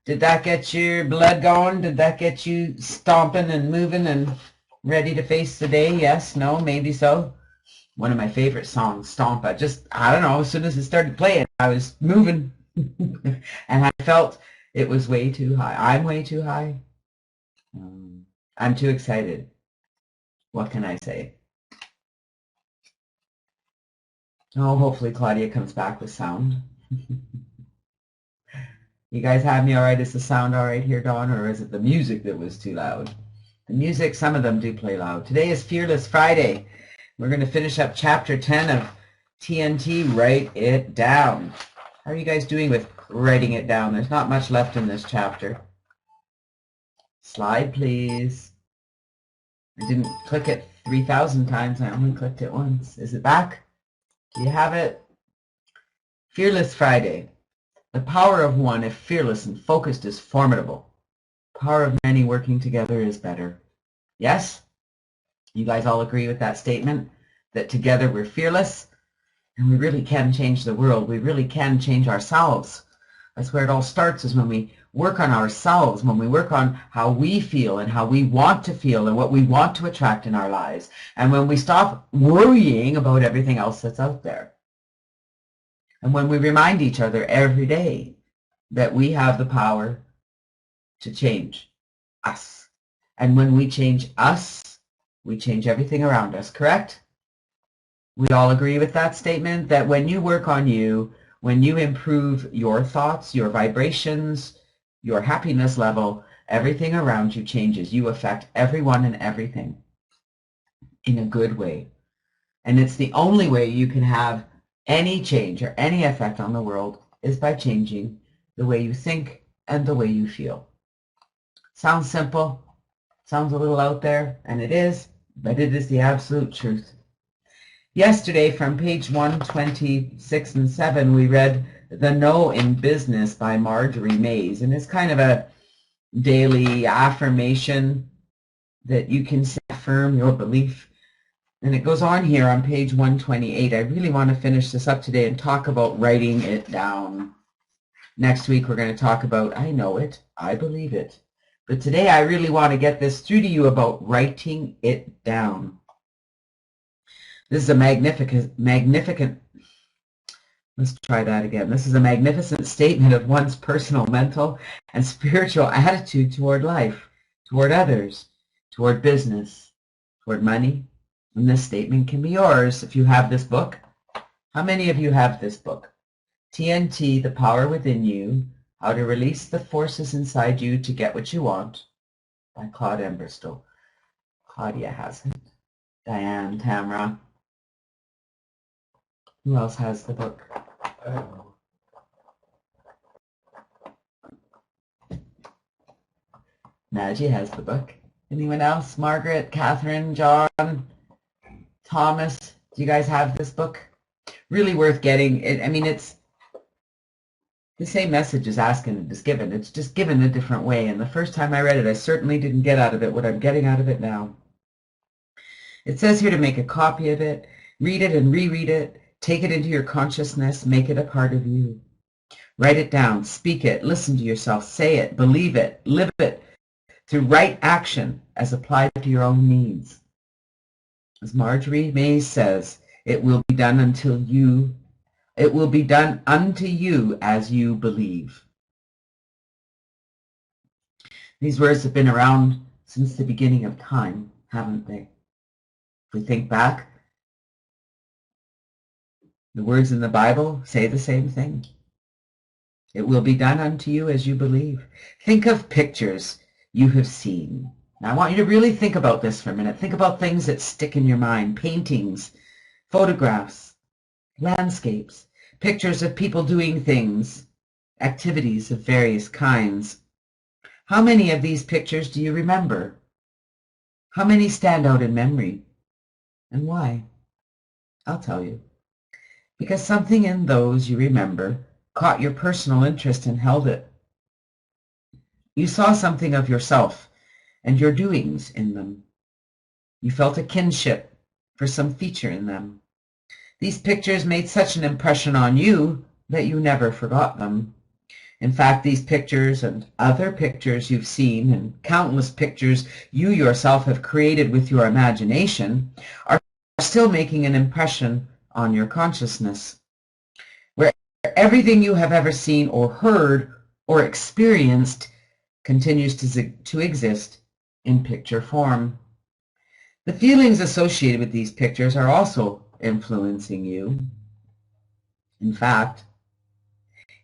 Did that get your blood going? Did that get you stomping and moving and ready to face the day? Yes, no, maybe so. One of my favorite songs, Stomp. I don't know, as soon as it started playing, I was moving. And I felt it was way too high. I'm way too high. I'm too excited. What can I say? Oh, hopefully Claudia comes back with sound. You guys have me all right? Is the sound all right here, Dawn, or is it the music that was too loud? The music, some of them do play loud. Today is Fearless Friday. We're going to finish up Chapter 10 of TNT, Write It Down. How are you guys doing with writing it down? There's not much left in this chapter. Slide, please. I didn't click it 3,000 times. I only clicked it once. Is it back? Do you have it? Fearless Friday. The power of one, if fearless and focused, is formidable. Power of many working together is better. Yes? You guys all agree with that statement? That together we're fearless, and we really can change the world. We really can change ourselves. That's where it all starts, is when we work on ourselves, when we work on how we feel and how we want to feel and what we want to attract in our lives, and when we stop worrying about everything else that's out there. And when we remind each other every day that we have the power to change us. And when we change us, we change everything around us, correct? We all agree with that statement, that when you work on you, when you improve your thoughts, your vibrations, your happiness level, everything around you changes. You affect everyone and everything in a good way. And it's the only way you can have any change or any effect on the world is by changing the way you think and the way you feel. Sounds simple, sounds a little out there, and it is, but it is the absolute truth. Yesterday, from page 126 and 7, we read The No in Business by Marjorie Mays, and it's kind of a daily affirmation that you can affirm your belief. And it goes on here on page 128. I really want to finish this up today and talk about writing it down. Next week, we're going to talk about, I know it, I believe it. But today, I really want to get this through to you about writing it down. This is a magnificent, let's try that again. This is a magnificent statement of one's personal, mental, and spiritual attitude toward life, toward others, toward business, toward money. And this statement can be yours if you have this book. How many of you have this book? TNT, The Power Within You, How to Release the Forces Inside You to Get What You Want, by Claude Emberstow. Claudia has it. Diane, Tamara. Who else has the book? Maggie has the book. Anyone else? Margaret, Catherine, John, Thomas, do you guys have this book? Really worth getting. I mean, it's the same message as asked and is given. It's just given a different way. And the first time I read it, I certainly didn't get out of it what I'm getting out of it now. It says here to make a copy of it, read it and reread it, take it into your consciousness, make it a part of you. Write it down, speak it, listen to yourself, say it, believe it, live it through right action as applied to your own needs. As Marjorie Mays says, it will be done unto you as you believe. These words have been around since the beginning of time, haven't they? If we think back, the words in the Bible say the same thing. It will be done unto you as you believe. Think of pictures you have seen. Now, I want you to really think about this for a minute. Think about things that stick in your mind. Paintings, photographs, landscapes, pictures of people doing things, activities of various kinds. How many of these pictures do you remember? How many stand out in memory? And why? I'll tell you. Because something in those you remember caught your personal interest and held it. You saw something of yourself and your doings in them. You felt a kinship for some feature in them. These pictures made such an impression on you that you never forgot them. In fact, these pictures and other pictures you've seen and countless pictures you yourself have created with your imagination are still making an impression on your consciousness, where everything you have ever seen or heard or experienced continues to exist in picture form. The feelings associated with these pictures are also influencing you. In fact,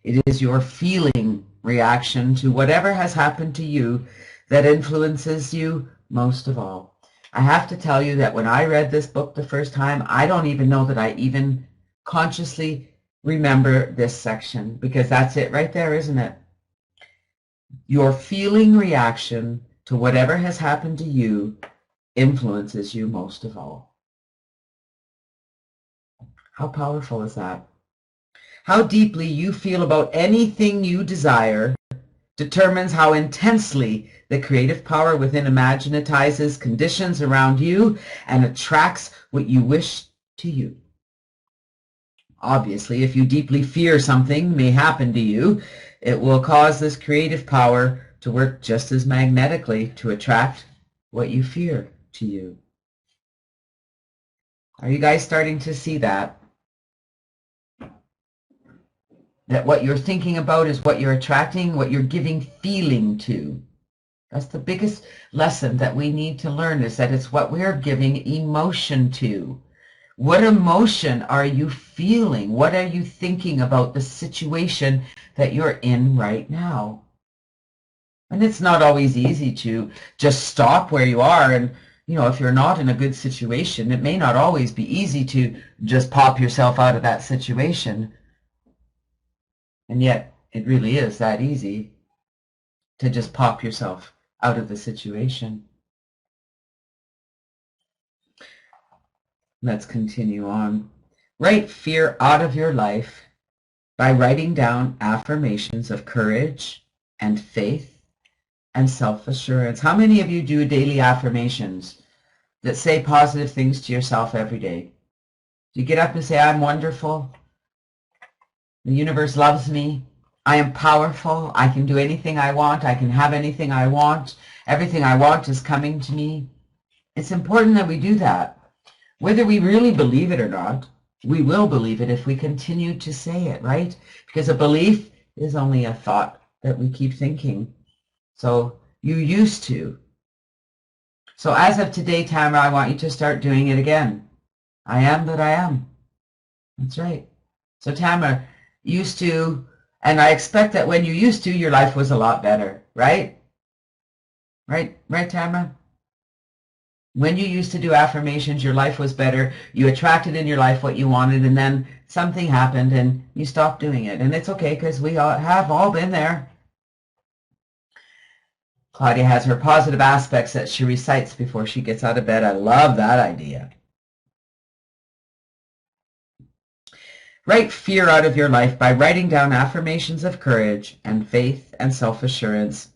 it is your feeling reaction to whatever has happened to you that influences you most of all. I have to tell you that when I read this book the first time, I don't even know that I even consciously remember this section, because that's it right there, isn't it? Your feeling reaction to whatever has happened to you influences you most of all. How powerful is that? How deeply you feel about anything you desire determines how intensely the creative power within imaginatizes conditions around you and attracts what you wish to you. Obviously, if you deeply fear something may happen to you, it will cause this creative power to work just as magnetically to attract what you fear to you. Are you guys starting to see that? That what you're thinking about is what you're attracting, what you're giving feeling to. That's the biggest lesson that we need to learn, is that it's what we're giving emotion to. What emotion are you feeling? What are you thinking about the situation that you're in right now? And it's not always easy to just stop where you are. And, you know, if you're not in a good situation, it may not always be easy to just pop yourself out of that situation. And yet, it really is that easy to just pop yourself out of the situation. Let's continue on. Write fear out of your life by writing down affirmations of courage and faith and self-assurance. How many of you do daily affirmations that say positive things to yourself every day? Do you get up and say, I'm wonderful, the universe loves me, I am powerful, I can do anything I want, I can have anything I want, everything I want is coming to me? It's important that we do that. Whether we really believe it or not, we will believe it if we continue to say it, right? Because a belief is only a thought that we keep thinking. So you used to. So as of today, Tamara, I want you to start doing it again. I am that I am. That's right. So Tamara, used to, and I expect that when you used to, your life was a lot better, right? Right, Tamara? When you used to do affirmations, your life was better. You attracted in your life what you wanted, and then something happened and you stopped doing it. And it's okay, because we have all been there. Claudia has her positive aspects that she recites before she gets out of bed. I love that idea. Write fear out of your life by writing down affirmations of courage and faith and self-assurance.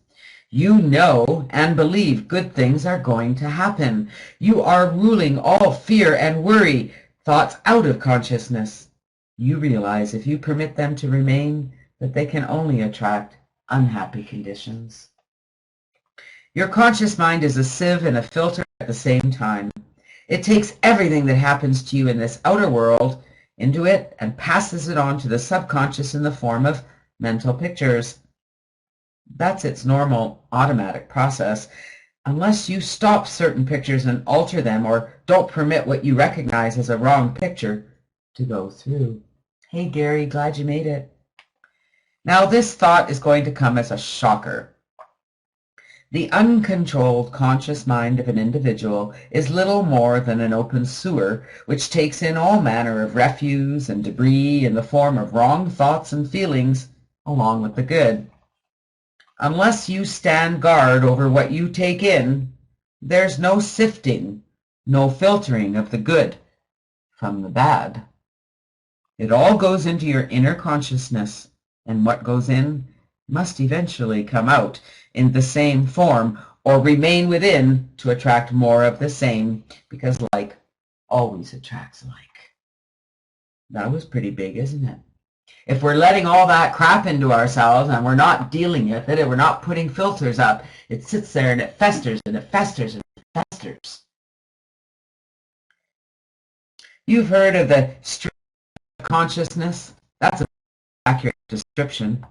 You know and believe good things are going to happen. You are ruling all fear and worry thoughts out of consciousness. You realize if you permit them to remain, that they can only attract unhappy conditions. Your conscious mind is a sieve and a filter at the same time. It takes everything that happens to you in this outer world into it and passes it on to the subconscious in the form of mental pictures. That's its normal automatic process, unless you stop certain pictures and alter them, or don't permit what you recognize as a wrong picture to go through. Hey Gary, glad you made it. Now this thought is going to come as a shocker. The uncontrolled conscious mind of an individual is little more than an open sewer which takes in all manner of refuse and debris in the form of wrong thoughts and feelings along with the good. Unless you stand guard over what you take in, there's no sifting, no filtering of the good from the bad. It all goes into your inner consciousness, and what goes in must eventually come out in the same form or remain within to attract more of the same, because like always attracts like. That was pretty big, isn't it? If we're letting all that crap into ourselves and we're not dealing with it and we're not putting filters up, it sits there and it festers and it festers and it festers. You've heard of the stream of consciousness? That's an accurate description.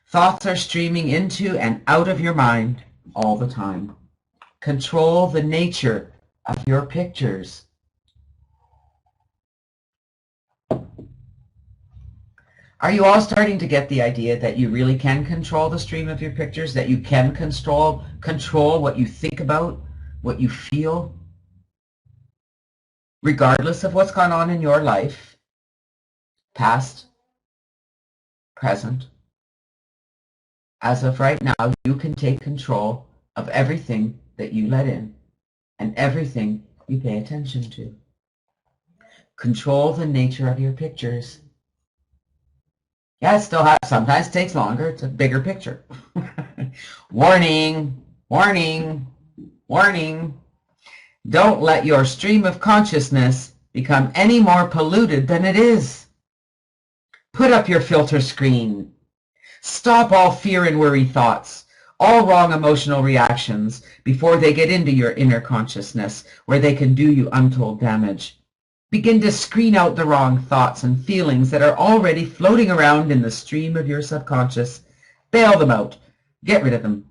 Thoughts are streaming into and out of your mind all the time. Control the nature of your pictures. Are you all starting to get the idea that you really can control the stream of your pictures, that you can control what you think about, what you feel, regardless of what's gone on in your life, past, present? As of right now, you can take control of everything that you let in and everything you pay attention to. Control the nature of your pictures. Yeah, it still sometimes takes longer. It's a bigger picture. Warning, warning, warning. Don't let your stream of consciousness become any more polluted than it is. Put up your filter screen. Stop all fear and worry thoughts, all wrong emotional reactions before they get into your inner consciousness where they can do you untold damage. Begin to screen out the wrong thoughts and feelings that are already floating around in the stream of your subconscious. Bail them out. Get rid of them.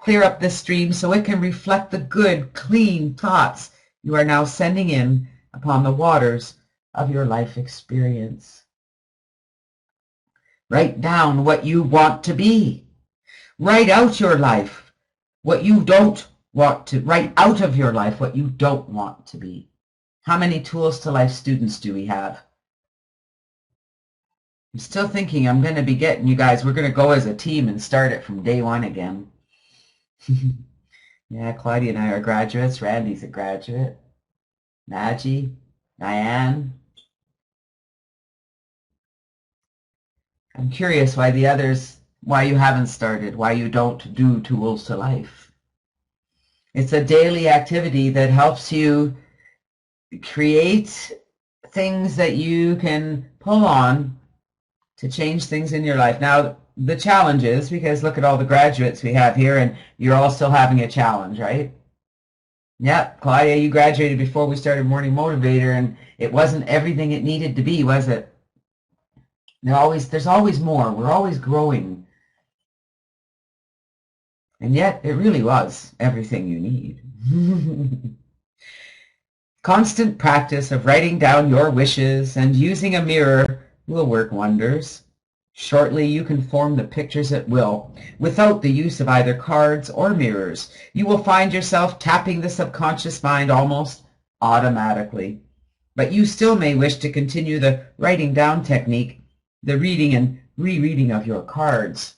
Clear up this stream so it can reflect the good, clean thoughts you are now sending in upon the waters of your life experience. Write down what you want to be. Write out your life, what you don't want to. Write out of your life what you don't want to be. How many Tools to Life students do we have? I'm still thinking I'm going to be getting you guys. We're going to go as a team and start it from day one again. Yeah, Claudia and I are graduates. Randy's a graduate. Naji, Diane. I'm curious why the others, why you haven't started, why you don't do Tools to Life. It's a daily activity that helps you create things that you can pull on to change things in your life. Now, the challenge is, because look at all the graduates we have here, and you're all still having a challenge, right? Yeah, Claudia, you graduated before we started Morning Motivator, and it wasn't everything it needed to be, was it? There's always more. We're always growing. And yet, it really was everything you need. Constant practice of writing down your wishes and using a mirror will work wonders. Shortly, you can form the pictures at will, without the use of either cards or mirrors. You will find yourself tapping the subconscious mind almost automatically. But you still may wish to continue the writing down technique, the reading and rereading of your cards.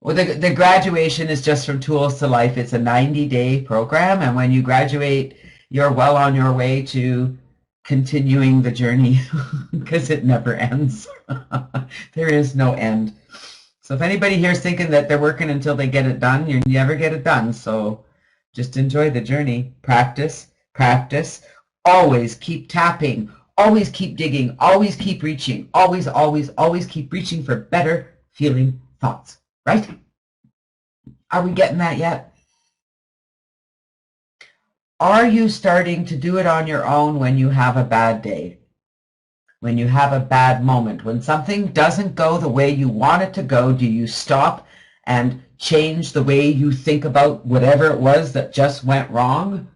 Well, the graduation is just from Tools to Life. It's a 90-day program, and when you graduate, you're well on your way to continuing the journey because it never ends. There is no end. So if anybody here is thinking that they're working until they get it done, you never get it done. So just enjoy the journey. Practice, practice. Always keep tapping. Always keep digging. Always keep reaching. Always, always, always keep reaching for better feeling thoughts. Right? Are we getting that yet? Are you starting to do it on your own when you have a bad day? When you have a bad moment? When something doesn't go the way you want it to go, do you stop and change the way you think about whatever it was that just went wrong?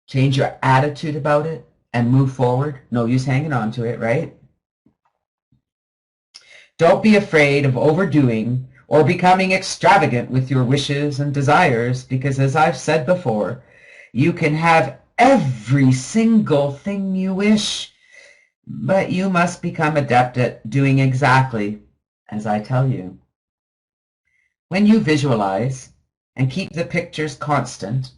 Change your attitude about it and move forward? No use hanging on to it, right? Don't be afraid of overdoing or becoming extravagant with your wishes and desires, because as I've said before, you can have every single thing you wish, but you must become adept at doing exactly as I tell you. When you visualize and keep the pictures constant,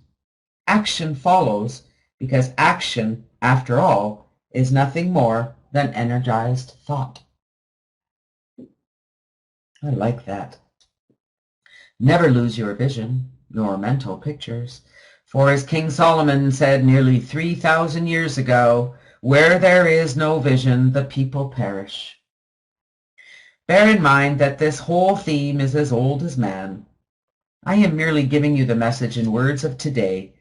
action follows, because action, after all, is nothing more than energized thought. I like that. Never lose your vision, your mental pictures. For as King Solomon said nearly 3,000 years ago, Where there is no vision, the people perish. Bear in mind that this whole theme is as old as man. I am merely giving you the message in words of today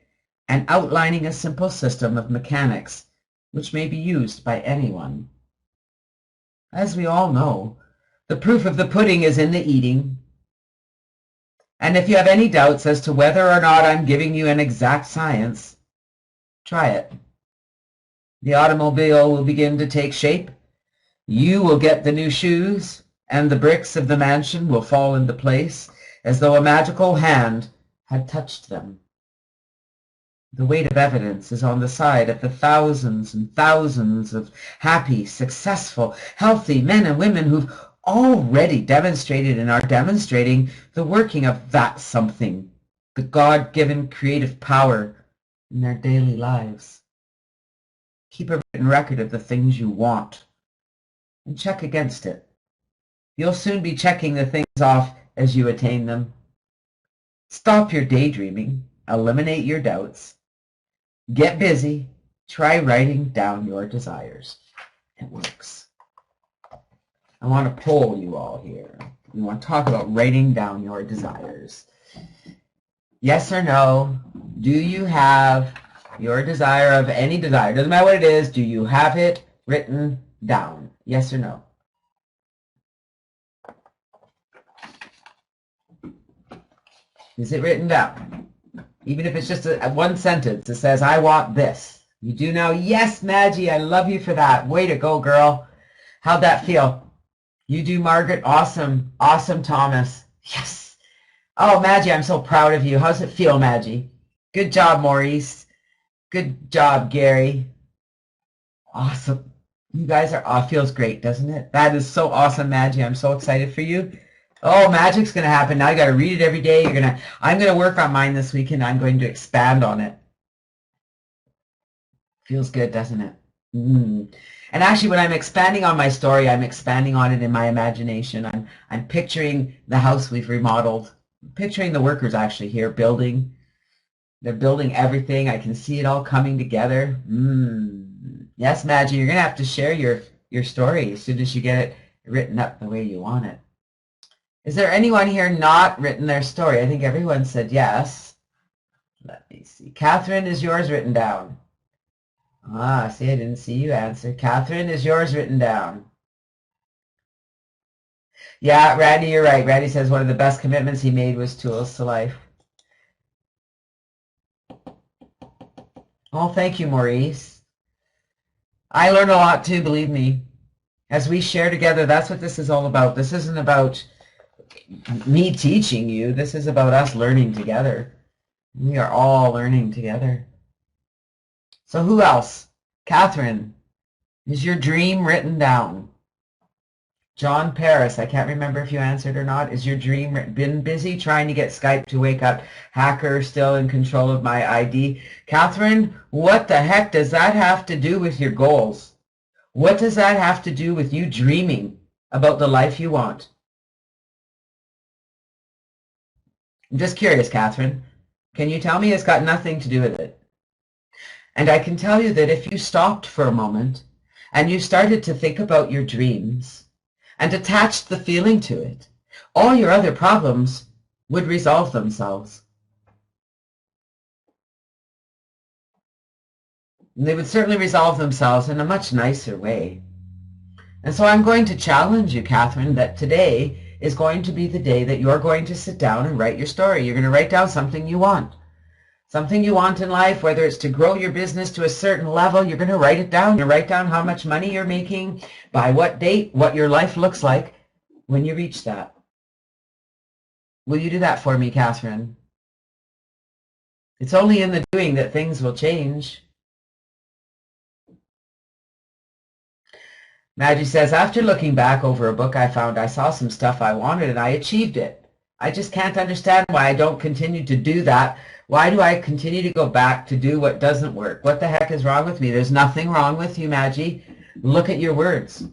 and outlining a simple system of mechanics which may be used by anyone. As we all know, the proof of the pudding is in the eating. And if you have any doubts as to whether or not I'm giving you an exact science, try it. The automobile will begin to take shape. You will get the new shoes, and the bricks of the mansion will fall into place as though a magical hand had touched them. The weight of evidence is on the side of the thousands and thousands of happy, successful, healthy men and women who've already demonstrated and are demonstrating the working of that something, the God-given creative power in their daily lives. Keep a written record of the things you want and check against it. You'll soon be checking the things off as you attain them. Stop your daydreaming, eliminate your doubts, get busy, try writing down your desires. It works. I want to poll you all here. We want to talk about writing down your desires. Yes or no? Do you have your desire of any desire? Doesn't matter what it is. Do you have it written down? Yes or no? Is it written down? Even if it's just one sentence that says, I want this. You do now? Yes, Maggie, I love you for that. Way to go, girl. How'd that feel? You do, Margaret. Awesome. Awesome, Thomas. Yes. Oh, Maggie, I'm so proud of you. How's it feel, Maggie? Good job, Maurice. Good job, Gary. Awesome. You guys are, feels great, doesn't it? That is so awesome, Maggie. I'm so excited for you. Oh, magic's going to happen. Now you got to read it every day. I'm going to work on mine this weekend. I'm going to expand on it. Feels good, doesn't it? And actually, when I'm expanding on my story, I'm expanding on it in my imagination. I'm picturing the house we've remodeled, picturing the workers actually here building. They're building everything. I can see it all coming together. Yes, Maggie, you're going to have to share your story as soon as you get it written up the way you want it. Is there anyone here not written their story? I think everyone said yes. Let me see. Catherine, is yours written down? Ah, see, I didn't see you answer. Catherine, is yours written down? Yeah, Randy, you're right. Randy says one of the best commitments he made was tools to life. Oh, thank you, Maurice. I learned a lot too, believe me. As we share together, that's what this is all about. This isn't about me teaching you. This is about us learning together. We are all learning together. So who else? Catherine, is your dream written down? John Paris, I can't remember if you answered or not. Is your dream been busy trying to get Skype to wake up? Hacker still in control of my ID. Catherine, what the heck does that have to do with your goals? What does that have to do with you dreaming about the life you want? I'm just curious, Catherine. Can you tell me? It's got nothing to do with it. And I can tell you that if you stopped for a moment and you started to think about your dreams and attached the feeling to it, all your other problems would resolve themselves. And they would certainly resolve themselves in a much nicer way. And so I'm going to challenge you, Catherine, that today is going to be the day that you're going to sit down and write your story. You're going to write down something you want. Something you want in life, whether it's to grow your business to a certain level, you're going to write it down. You write down how much money you're making, by what date, what your life looks like when you reach that. Will you do that for me, Catherine? It's only in the doing that things will change. Maggie says, after looking back over a book I found, I saw some stuff I wanted and I achieved it. I just can't understand why I don't continue to do that. Why do I continue to go back to do what doesn't work? What the heck is wrong with me? There's nothing wrong with you, Maggie. Look at your words.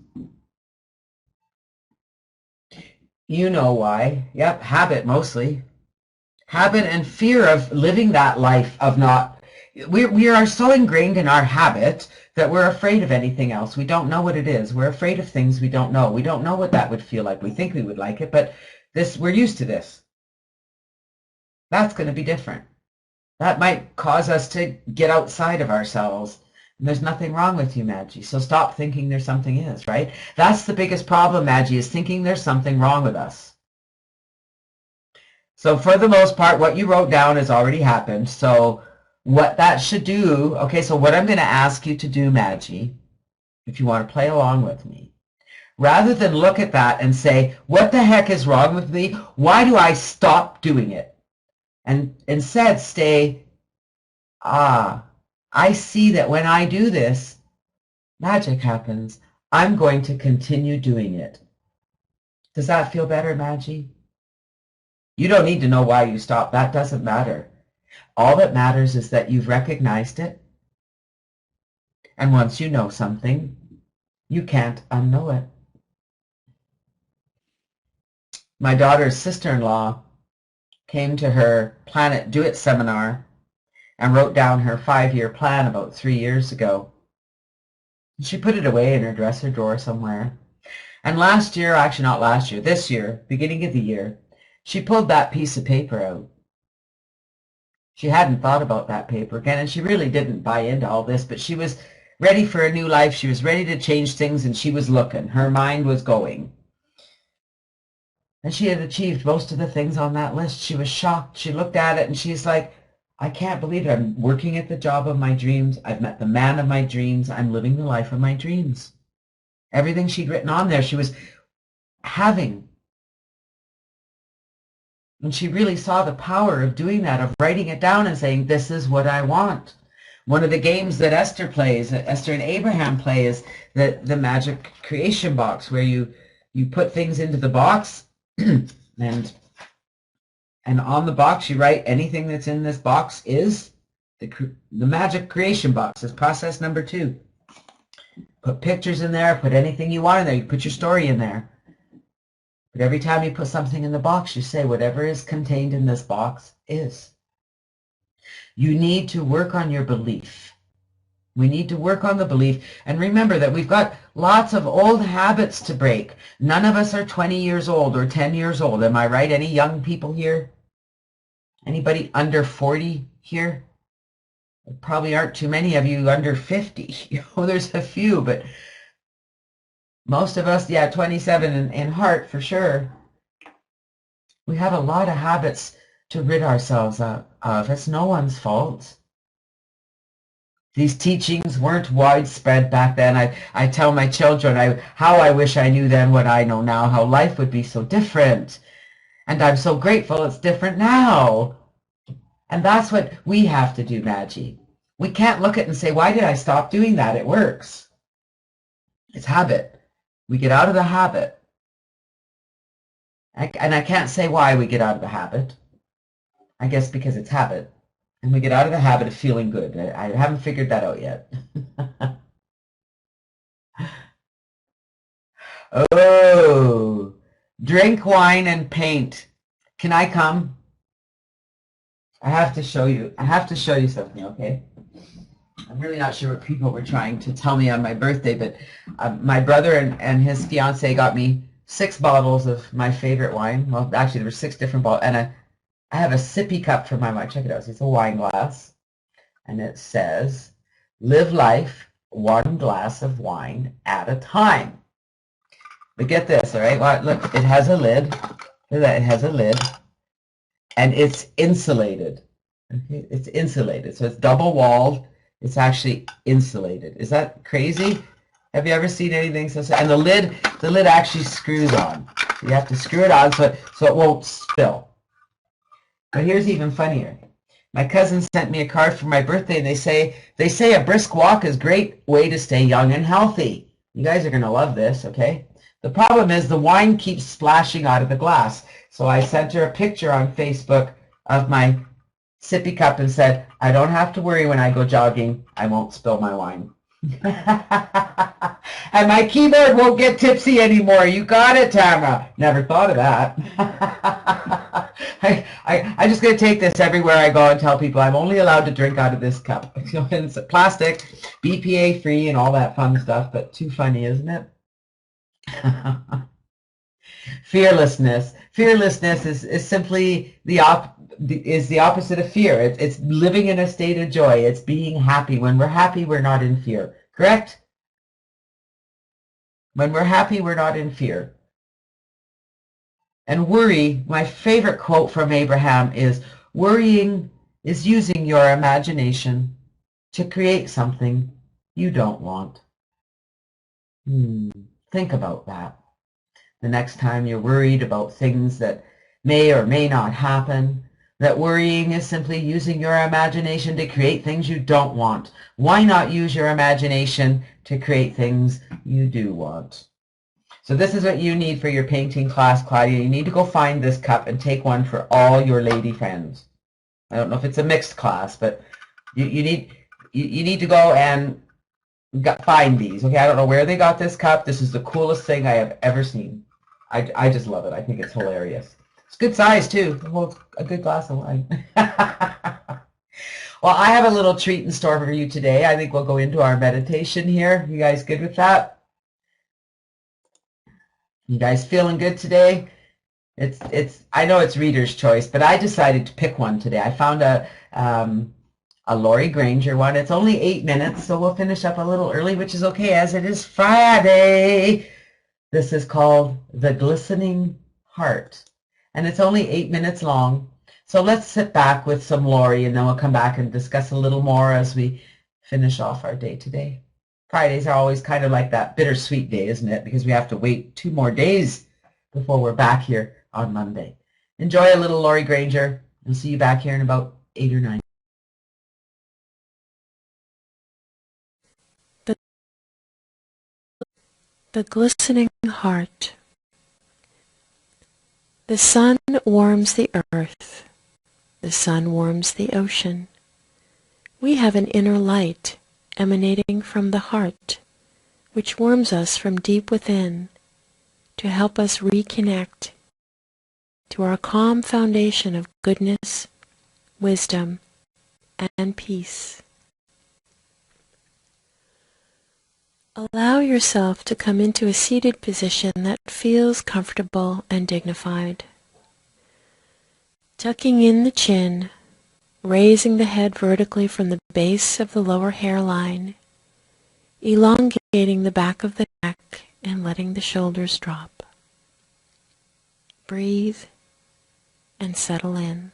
You know why. Yep, habit mostly. Habit and fear of living that life of not we are so ingrained in our habit that we're afraid of anything else. We don't know what it is. We're afraid of things we don't know. We don't know what that would feel like. We think we would like it, but we're used to this. That's going to be different. That might cause us to get outside of ourselves. And there's nothing wrong with you, Maggie. So stop thinking there's something is, right? That's the biggest problem, Maggie, is thinking there's something wrong with us. So for the most part, what you wrote down has already happened. So what that should do, okay, so what I'm going to ask you to do, Maggie, if you want to play along with me, rather than look at that and say, what the heck is wrong with me? Why do I stop doing it? And instead stay, I see that when I do this, magic happens. I'm going to continue doing it. Does that feel better, Maggie? You don't need to know why you stopped. That doesn't matter. All that matters is that you've recognized it. And once you know something, you can't unknow it. My daughter's sister-in-law came to her Planet Do It seminar and wrote down her 5-year plan about 3 years ago. She put it away in her dresser drawer somewhere. And last year, actually not last year, this year, beginning of the year, she pulled that piece of paper out. She hadn't thought about that paper again, and she really didn't buy into all this, but she was ready for a new life. She was ready to change things, and she was looking. Her mind was going. And she had achieved most of the things on that list. She was shocked. She looked at it, and she's like, I can't believe it. I'm working at the job of my dreams. I've met the man of my dreams. I'm living the life of my dreams. Everything she'd written on there, she was having. And she really saw the power of doing that, of writing it down and saying, this is what I want. One of the games that Esther plays, that Esther and Abraham play, is the magic creation box, where you put things into the box and on the box you write, anything that's in this box is the magic creation box. Is process number 2. Put pictures in there, put anything you want in there. You put your story in there. But every time you put something in the box, you say, whatever is contained in this box is. You need to work on your belief. We need to work on the belief. And remember that we've got lots of old habits to break. None of us are 20 years old or 10 years old. Am I right? Any young people here? Anybody under 40 here? There probably aren't too many of you under 50. There's a few, but most of us, 27 in heart for sure. We have a lot of habits to rid ourselves of. It's no one's fault. These teachings weren't widespread back then. I tell my children how I wish I knew then what I know now, how life would be so different. And I'm so grateful it's different now. And that's what we have to do, Maggie. We can't look at it and say, why did I stop doing that? It works. It's habit. We get out of the habit. And I can't say why we get out of the habit. I guess because it's habit. And we get out of the habit of feeling good. I haven't figured that out yet. Oh, drink wine and paint. Can I come? I have to show you. I have to show you something, okay? I'm really not sure what people were trying to tell me on my birthday, but my brother and his fiance got me 6 bottles of my favorite wine. Well, actually, there were 6 different bottles, and I have a sippy cup for my wine. Check it out. It's a wine glass, and it says, live life 1 glass of wine at a time. But get this, all right? Well, look, it has a lid. Look at that. It has a lid, and it's insulated. Okay, it's insulated, so it's double-walled. It's actually insulated. Is that crazy? Have you ever seen anything so? And the lid actually screws on. You have to screw it on so it won't spill. But here's even funnier. My cousin sent me a card for my birthday, and they say a brisk walk is a great way to stay young and healthy. You guys are gonna love this, okay? The problem is the wine keeps splashing out of the glass. So I sent her a picture on Facebook of my sippy cup and said, I don't have to worry when I go jogging. I won't spill my wine. And my keyboard won't get tipsy anymore. You got it, Tamara. Never thought of that. I I'm just going to take this everywhere I go and tell people I'm only allowed to drink out of this cup. You know, it's plastic, BPA free and all that fun stuff, but too funny, isn't it? Fearlessness. Fearlessness is simply the opposite of fear. It's living in a state of joy. It's being happy. When we're happy, we're not in fear. Correct? When we're happy, we're not in fear. And worry, my favorite quote from Abraham is, worrying is using your imagination to create something you don't want. Think about that. The next time you're worried about things that may or may not happen, that worrying is simply using your imagination to create things you don't want. Why not use your imagination to create things you do want? So this is what you need for your painting class, Claudia. You need to go find this cup and take one for all your lady friends. I don't know if it's a mixed class, but you need to go and find these. Okay, I don't know where they got this cup. This is the coolest thing I have ever seen. I just love it. I think it's hilarious. It's good size too. It holds a good glass of wine. Well, I have a little treat in store for you today. I think we'll go into our meditation here. You guys good with that? You guys feeling good today? I know it's reader's choice, but I decided to pick one today. I found a Lori Granger one. It's only 8 minutes, so we'll finish up a little early, which is okay as it is Friday. This is called The Glistening Heart, and it's only 8 minutes long. So let's sit back with some Lori, and then we'll come back and discuss a little more as we finish off our day today. Fridays are always kind of like that bittersweet day, isn't it? Because we have to wait 2 more days before we're back here on Monday. Enjoy a little Lori Granger. We'll see you back here in about 8 or 9. The glistening heart. The sun warms the earth. The sun warms the ocean. We have an inner light emanating from the heart, which warms us from deep within to help us reconnect to our calm foundation of goodness, wisdom, and peace. Allow yourself to come into a seated position that feels comfortable and dignified. Tucking in the chin, raising the head vertically from the base of the lower hairline, elongating the back of the neck and letting the shoulders drop. Breathe and settle in.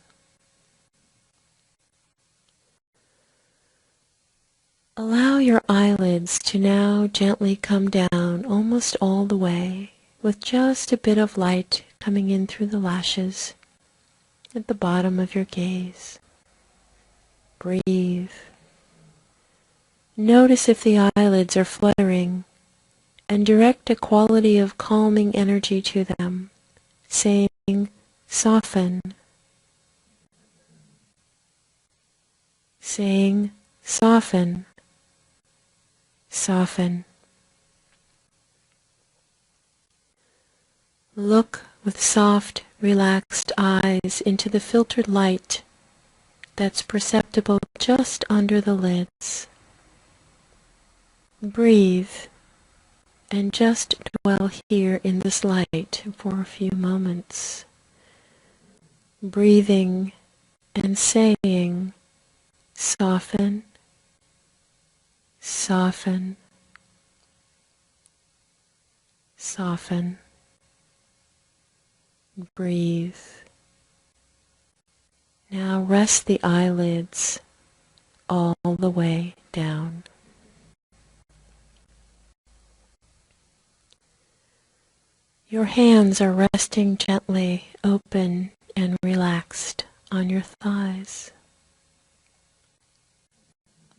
Allow your eyelids to now gently come down almost all the way, with just a bit of light coming in through the lashes at the bottom of your gaze. Breathe. Notice if the eyelids are fluttering, and direct a quality of calming energy to them, saying, soften. Saying, soften. Soften. Look with soft, relaxed eyes into the filtered light that's perceptible just under the lids. Breathe and just dwell here in this light for a few moments. Breathing and saying, soften. Soften, soften, breathe. Now rest the eyelids all the way down. Your hands are resting gently, open and relaxed on your thighs.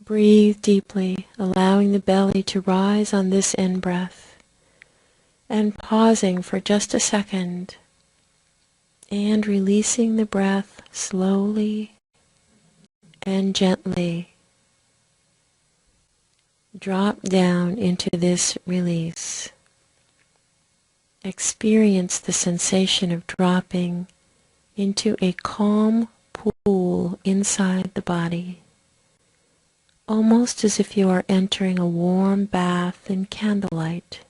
Breathe deeply, allowing the belly to rise on this in-breath, and pausing for just a second, and releasing the breath slowly and gently. Drop down into this release. Experience the sensation of dropping into a calm pool inside the body, almost as if you are entering a warm bath in candlelight.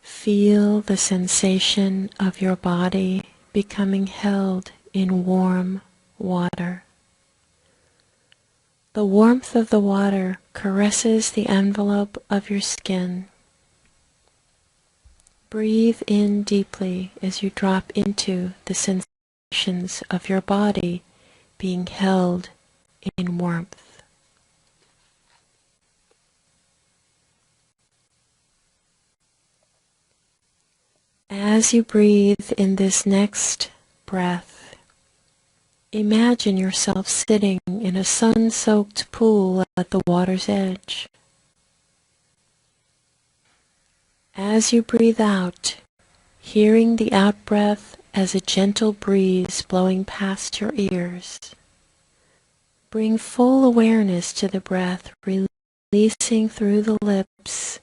Feel the sensation of your body becoming held in warm water. The warmth of the water caresses the envelope of your skin. Breathe in deeply as you drop into the sensations of your body being held in warmth. As you breathe in this next breath, imagine yourself sitting in a sun-soaked pool at the water's edge. As you breathe out, hearing the out-breath as a gentle breeze blowing past your ears, bring full awareness to the breath releasing through the lips,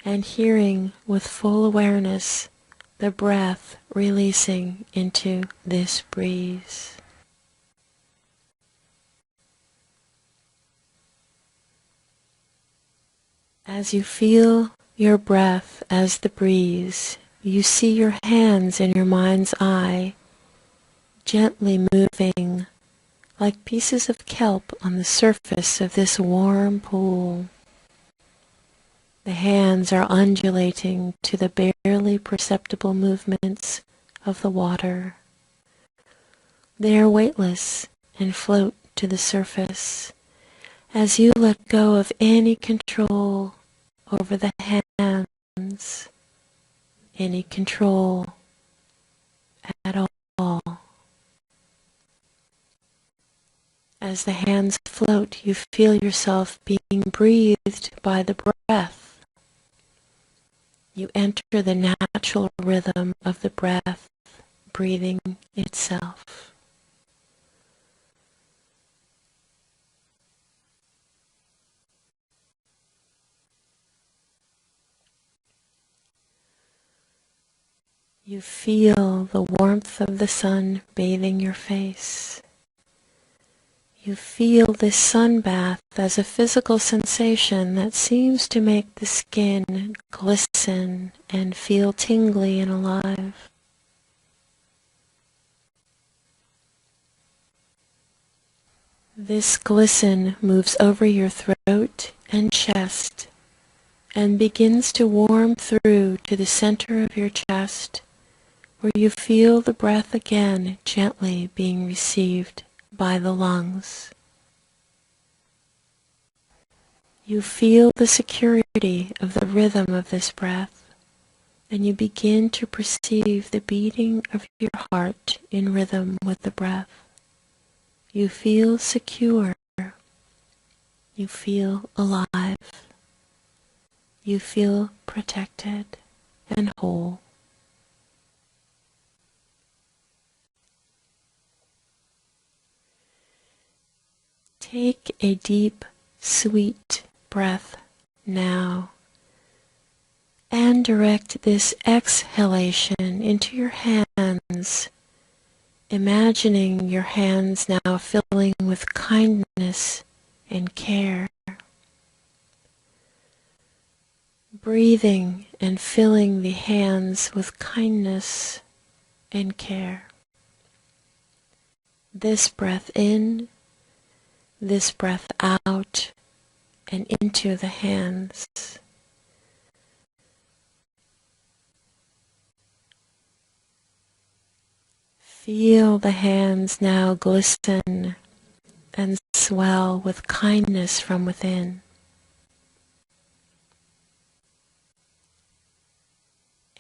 and hearing with full awareness the breath releasing into this breeze. As you feel your breath as the breeze, you see your hands in your mind's eye gently moving like pieces of kelp on the surface of this warm pool. The hands are undulating to the barely perceptible movements of the water. They are weightless and float to the surface as you let go of any control over the hands, any control at all. As the hands float, you feel yourself being breathed by the breath. You enter the natural rhythm of the breath, breathing itself. You feel the warmth of the sun bathing your face. You feel this sun bath as a physical sensation that seems to make the skin glisten and feel tingly and alive. This glisten moves over your throat and chest and begins to warm through to the center of your chest, where you feel the breath again gently being received by the lungs. You feel the security of the rhythm of this breath, and you begin to perceive the beating of your heart in rhythm with the breath. You feel secure. You feel alive. You feel protected and whole. Take a deep, sweet breath now and direct this exhalation into your hands, imagining your hands now filling with kindness and care. Breathing and filling the hands with kindness and care. This breath in, this breath out, and into the hands. Feel the hands now glisten and swell with kindness from within.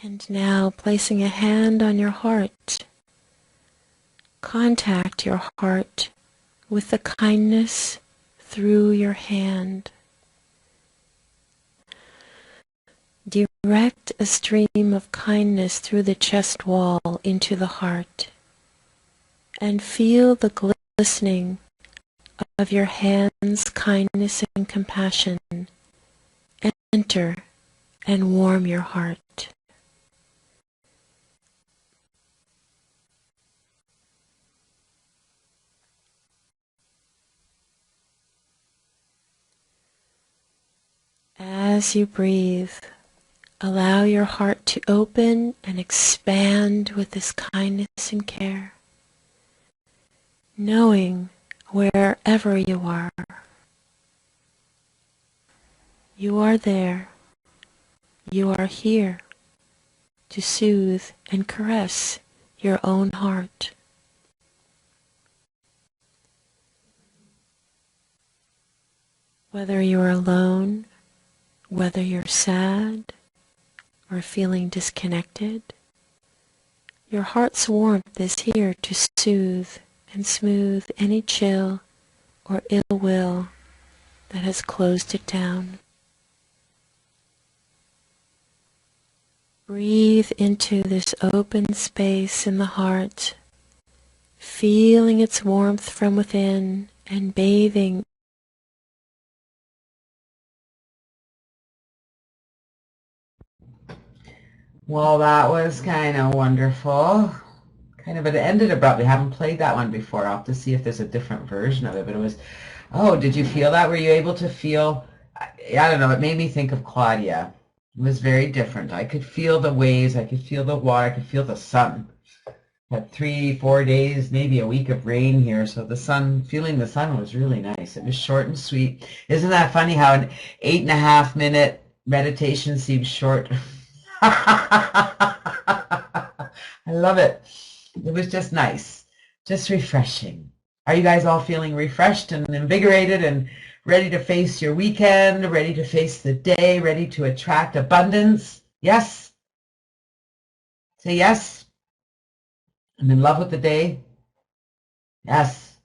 And now, placing a hand on your heart, contact your heart with the kindness through your hand. Direct a stream of kindness through the chest wall into the heart, and feel the glistening of your hands' kindness and compassion enter and warm your heart. As you breathe, allow your heart to open and expand with this kindness and care, knowing wherever you are there, you are here to soothe and caress your own heart. Whether you're alone, whether you're sad or feeling disconnected, your heart's warmth is here to soothe and smooth any chill or ill will that has closed it down. Breathe into this open space in the heart, feeling its warmth from within and bathing. Well, that was kind of wonderful. It ended abruptly. I haven't played that one before. I'll have to see if there's a different version of it. But it was, oh, did you feel that? Were you able to feel, I don't know, it made me think of Claudia. It was very different. I could feel the waves. I could feel the water. I could feel the sun. Had 3-4 days, maybe a week of rain here. So the sun, feeling the sun was really nice. It was short and sweet. Isn't that funny how an 8.5-minute meditation seems short? I love it. It was just nice, just refreshing. Are you guys all feeling refreshed and invigorated and ready to face your weekend, ready to face the day, ready to attract abundance? Yes? Say yes. I'm in love with the day. Yes.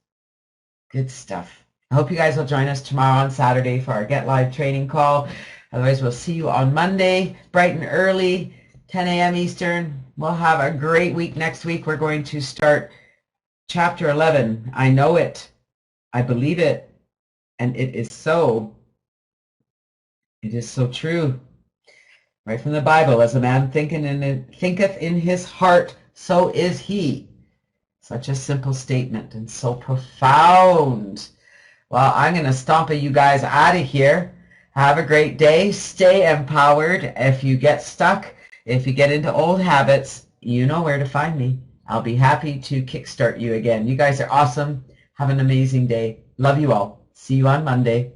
Good stuff. I hope you guys will join us tomorrow on Saturday for our Get Live training call. Otherwise, we'll see you on Monday, bright and early, 10 a.m. Eastern. We'll have a great week next week. We're going to start Chapter 11. I know it. I believe it. And it is so. It is so true. Right from the Bible. As a man thinketh in his heart, so is he. Such a simple statement and so profound. Well, I'm going to stomp you guys out of here. Have a great day. Stay empowered. If you get stuck, if you get into old habits, you know where to find me. I'll be happy to kickstart you again. You guys are awesome. Have an amazing day. Love you all. See you on Monday.